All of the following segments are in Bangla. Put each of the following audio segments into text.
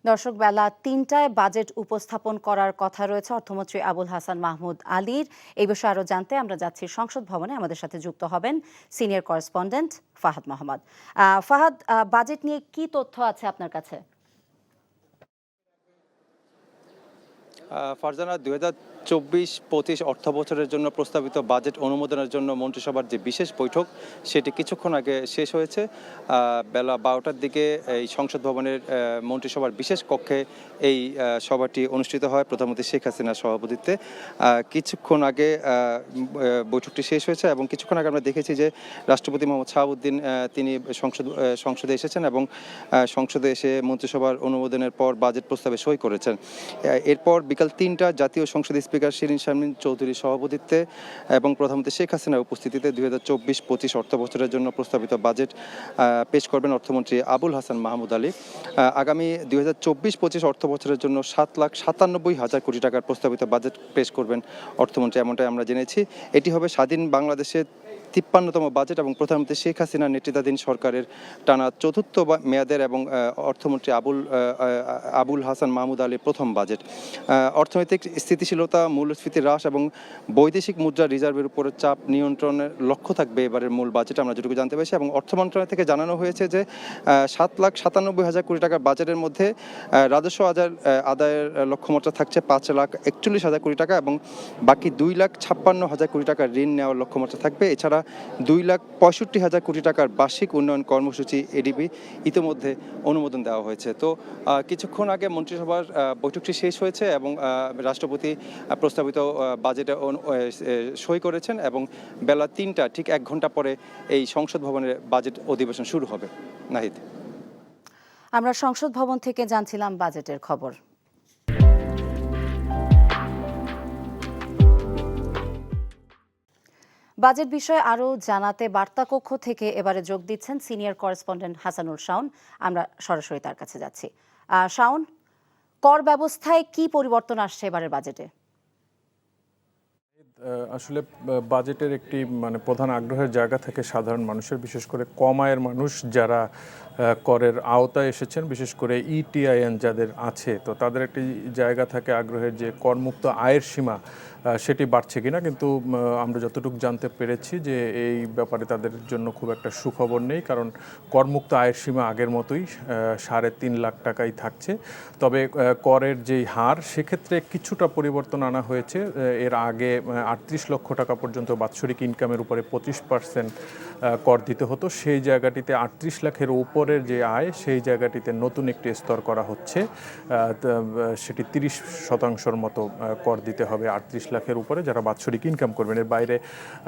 দর্শক, বেলা ৩টায় বাজেট উপস্থাপন করার কথা রয়েছে অর্থমন্ত্রী আবুল হাসান মাহমুদ আলীর। এই বিষয়ে আরও জানতে আমরা যাচ্ছি সংসদ ভবনে। আমাদের সাথে যুক্ত হবেন senior correspondent Fahad Mahmud. Fahad, budget নিয়ে কি তথ্য আছে আপনার কাছে? ফারজানা, ২০২৪-২৫ অর্থ বছরের জন্য প্রস্তাবিত বাজেট অনুমোদনের জন্য মন্ত্রিসভার যে বিশেষ বৈঠক সেটি কিছুক্ষণ আগে শেষ হয়েছে। বেলা ১২টার দিকে এই সংসদ ভবনের মন্ত্রিসভার বিশেষ কক্ষে এই সভাটি অনুষ্ঠিত হয় প্রধানমন্ত্রী শেখ হাসিনার সভাপতিত্বে। কিছুক্ষণ আগে বৈঠকটি শেষ হয়েছে এবং কিছুক্ষণ আগে আমরা দেখেছি যে রাষ্ট্রপতি মোহাম্মদ শাহাবুদ্দিন তিনি সংসদে এসেছেন এবং সংসদে এসে মন্ত্রিসভার অনুমোদনের পর বাজেট প্রস্তাবে সই করেছেন। এরপর বিকাল ৩টা জাতীয় সংসদের স্পিকার শিরীন শারমিন চৌধুরীর সভাপতিত্বে এবং প্রধানমন্ত্রী শেখ হাসিনার উপস্থিতিতে ২০২৪-২৫ অর্থ বছরের জন্য প্রস্তাবিত বাজেট পেশ করবেন অর্থমন্ত্রী আবুল হাসান মাহমুদ আলী। আগামী ২০২৪-২৫ অর্থ বছরের জন্য ৭,৯৭,০০০ কোটি টাকার প্রস্তাবিত বাজেট পেশ করবেন অর্থমন্ত্রী, এমনটাই আমরা জেনেছি। এটি হবে স্বাধীন বাংলাদেশের ৫৩তম বাজেট এবং প্রধানমন্ত্রী শেখ হাসিনার নেতৃত্বাধীন সরকারের টানা চতুর্থ মেয়াদের এবং অর্থমন্ত্রী আবুল হাসান মাহমুদ আলীর প্রথম বাজেট। অর্থনৈতিক স্থিতিশীলতা, মূল্যস্ফীতি হ্রাস এবং বৈদেশিক মুদ্রা রিজার্ভের উপর চাপ নিয়ন্ত্রণের লক্ষ্য থাকবে এবারের মূল বাজেট, আমরা যেটুকু জানতে পেরেছি। এবং অর্থ মন্ত্রণালয় থেকে জানানো হয়েছে যে ৭,৯৭,০০০ কোটি টাকার বাজেটের মধ্যে রাজস্ব আদায়ের লক্ষ্যমাত্রা থাকছে ৫,৪১,০০০ কোটি টাকা এবং বাকি ২,৫৬,০০০ কোটি টাকার ঋণ নেওয়ার লক্ষ্যমাত্রা থাকবে। এছাড়া ২,৬৫,০০০ কোটি টাকার বার্ষিক উন্নয়ন কর্মসূচি এডিবি ইতিমধ্যে অনুমোদন দেওয়া হয়েছে। তো কিছুক্ষণ আগে মন্ত্রিসভার বৈঠকটি শেষ হয়েছে এবং রাষ্ট্রপতি প্রস্তাবিত বাজেটে সই করেছেন এবং বেলা ৩টা ঠিক ১ ঘন্টা পরে এই সংসদ ভবনের বাজেট অধিবেশন শুরু হবে। নাহিদ, আমরা সংসদ ভবন থেকে জানছিলাম বাজেটের খবর। বাজেট বিষয়ে আরও জানাতে বার্তা কক্ষ থেকে এবারে যোগ দিচ্ছেন সিনিয়র করেসপন্ডেন্ট হাসানুল শাওন। আমরা সরাসরি তার কাছে যাচ্ছি। শাওন, কর ব্যবস্থায় কি পরিবর্তন আসছে এবারের বাজেটে? আসলে বাজেটের একটি প্রধান আগ্রহের জায়গা থেকে সাধারণ মানুষের, বিশেষ করে কম আয়ের মানুষ যারা করের আওতায় এসেছেন, বিশেষ করে ইটিআইএন যাদের আছে, তো তাদের একটি জায়গা থাকে আগ্রহের যে করমুক্ত আয়ের সীমা সেটি বাড়ছে কিনা। কিন্তু আমরা যতটুকু জানতে পেরেছি যে এই ব্যাপারে তাদের জন্য খুব একটা সুখবর নেই, কারণ করমুক্ত আয়ের সীমা আগের মতোই ৩.৫ লাখ টাকাই থাকছে। তবে করের যেই হার সেক্ষেত্রে কিছুটা পরিবর্তন আনা হয়েছে। এর আগে ৩৮ লক্ষ টাকা পর্যন্ত বাৎসরিক ইনকামের উপরে 25% কর দিতে হতো, সেই জায়গাটিতে ৩৮ লাখের উপরের যে আয় সেই জায়গাটিতে নতুন একটি স্তর করা হচ্ছে। সেটি ৩০% মতো কর দিতে হবে ৩৮ লাখের উপরে যারা বাৎসরিক ইনকাম করবেন। এর বাইরে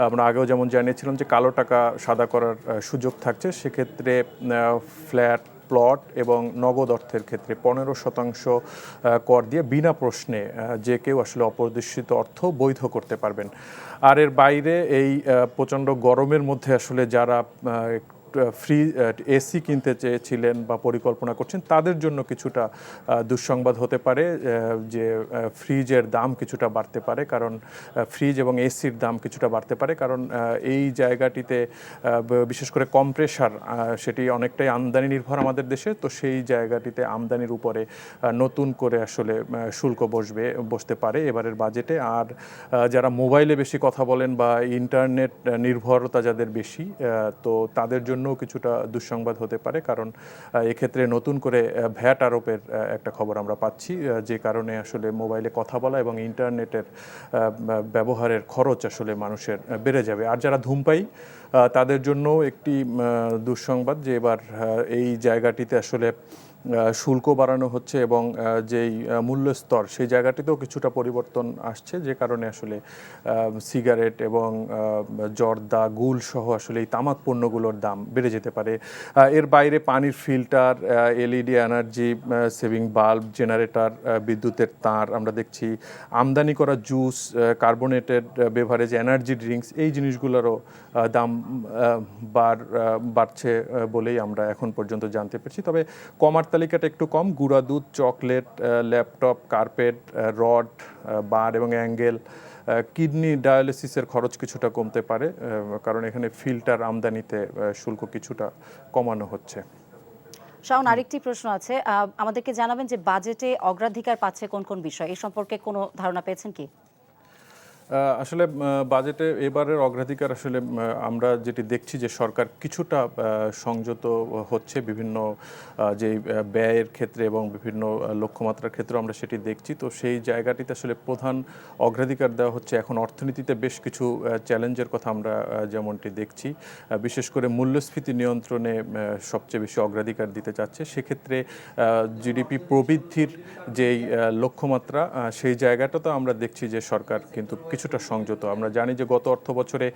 আমরা আগেও যেমন জানিয়েছিলাম যে কালো টাকা সাদা করার সুযোগ থাকছে, সেক্ষেত্রে ফ্ল্যাট, প্লট এবং নগদ অর্থের ক্ষেত্রে 15% কর দিয়ে বিনা প্রশ্নে যে কেউ আসলে অপরিদর্শিত অর্থ বৈধ করতে পারবেন। আর এর বাইরে এই প্রচণ্ড গরমের মধ্যে আসলে যারা ফ্রি এসি কিনতে চেয়েছিলেন বা পরিকল্পনা করছেন তাদের জন্য কিছুটা দুঃসংবাদ হতে পারে যে ফ্রিজের দাম কিছুটা বাড়তে পারে, কারণ ফ্রিজ এবং এসির দাম কিছুটা বাড়তে পারে, কারণ এই জায়গাটিতে বিশেষ করে কম্প্রেসার সেটি অনেকটাই আমদানি নির্ভর আমাদের দেশে। তো সেই জায়গাটিতে আমদানির উপরে নতুন করে আসলে শুল্ক বসতে পারে এবারের বাজেটে। আর যারা মোবাইলে বেশি কথা বলেন বা ইন্টারনেট নির্ভরতা যাদের বেশি, তো তাদের জন্য কিছুটা দুঃসংবাদ হতে পারে, কারণ এক্ষেত্রে নতুন করে ভ্যাট আরোপের একটা খবর আমরা পাচ্ছি, যে কারণে আসলে মোবাইলে কথা বলা এবং ইন্টারনেটের ব্যবহারের খরচ আসলে মানুষের বেড়ে যাবে। আর যারা ধূমপায়ী তাদের জন্য একটি দুঃসংবাদ যে এবার এই জায়গাটিতে আসলে শুল্ক বাড়ানো হচ্ছে এবং যেই মূল্যস্তর সেই জায়গাটিতেও কিছুটা পরিবর্তন আসছে, যে কারণে আসলে সিগারেট এবং জর্দা, গুল সহ আসলে এই তামাক পণ্যগুলোর দাম বেড়ে যেতে পারে। এর বাইরে পানির filter, LED energy saving bulb, generator, বিদ্যুতের তার, আমরা দেখছি আমদানি করা juice, carbonated beverage, energy drinks, এই জিনিসগুলোরও দাম বাড়ছে বলেই আমরা এখন পর্যন্ত জানতে পেরেছি। তবে কমার তালিকাটা একটু কম। গুঁড়া দুধ, চকলেট, ল্যাপটপ, কার্পেট, রড, বার এবং অ্যাঙ্গেল, কিডনি ডায়ালিসিসের খরচ কিছুটা কমতে পারে, কারণ এখানে ফিল্টার আমদানিতে শুল্ক কিছুটা কমানো হচ্ছে। শাওন, আরেকটি প্রশ্ন আছে, আমাদেরকে জানাবেন যে বাজেটে অগ্রাধিকার পাচ্ছে কোন কোন বিষয়, এই সম্পর্কে কোনো ধারণা পেয়েছেন কি? আসলে বাজেটে এবারের অগ্রাধিকার আসলে আমরা যেটি দেখছি যে সরকার কিছুটা সংযত হচ্ছে বিভিন্ন যে ব্যয়ের ক্ষেত্রে এবং বিভিন্ন লক্ষ্যমাত্রার ক্ষেত্রে আমরা সেটি দেখছি। তো সেই জায়গাটিতে আসলে প্রধান অগ্রাধিকার দেওয়া হচ্ছে এখন অর্থনীতিতে বেশ কিছু চ্যালেঞ্জের কথা আমরা যেমনটি দেখছি, বিশেষ করে মূল্যস্ফীতি নিয়ন্ত্রণে সবচেয়ে বেশি অগ্রাধিকার দিতে চাচ্ছে। সেক্ষেত্রে জিডিপি প্রবৃদ্ধির যেই লক্ষ্যমাত্রা সেই জায়গাটাতে আমরা দেখছি যে সরকার কিন্তু কিছুটা সংযত। আমরা জানি যে গত অর্থ বছরে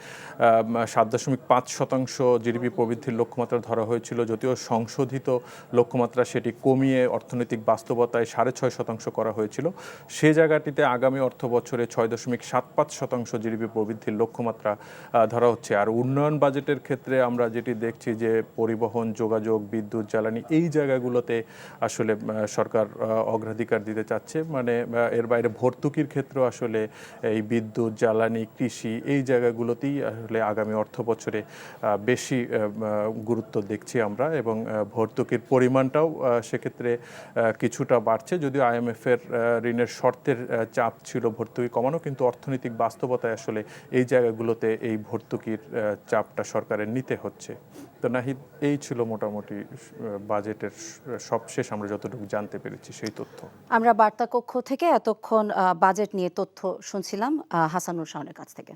7.5% জিডিপি প্রবৃদ্ধির লক্ষ্যমাত্রা ধরা হয়েছিল, যদিও সংশোধিত লক্ষ্যমাত্রা সেটি কমিয়ে অর্থনৈতিক বাস্তবতায় 6.5% করা হয়েছিল। সে জায়গাটিতে আগামী অর্থ বছরে 6.75% জিডিপি প্রবৃদ্ধির লক্ষ্যমাত্রা ধরা হচ্ছে। আর উন্নয়ন বাজেটের ক্ষেত্রে আমরা যেটি দেখছি যে পরিবহন, যোগাযোগ, বিদ্যুৎ, জ্বালানি এই জায়গাগুলোতে আসলে সরকার অগ্রাধিকার দিতে চাচ্ছে। মানে এর বাইরে ভর্তুকির ক্ষেত্রেও আসলে এই বিদ্যুৎ, জ্বালানি, কৃষি এই জায়গাগুলোতেই আসলে আগামী অর্থ বছরে বেশি গুরুত্ব দেখছি আমরা, এবং ভর্তুকির পরিমাণটাও সেক্ষেত্রে কিছুটা বাড়ছে। যদিও আইএমএফের ঋণের শর্তের চাপ ছিল ভর্তুকি কমানো, কিন্তু অর্থনৈতিক বাস্তবতায় আসলে এই জায়গাগুলোতে এই ভর্তুকির চাপটা সরকারের নিতে হচ্ছে। তো নাহিদ, এই ছিল মোটামুটি বাজেটের সবশেষ আমরা যতটুকু জানতে পেরেছি সেই তথ্য। আমরা বার্তা কক্ষ থেকে এতক্ষণ বাজেট নিয়ে তথ্য শুনছিলাম হাসানুর শাওনের কাছ থেকে।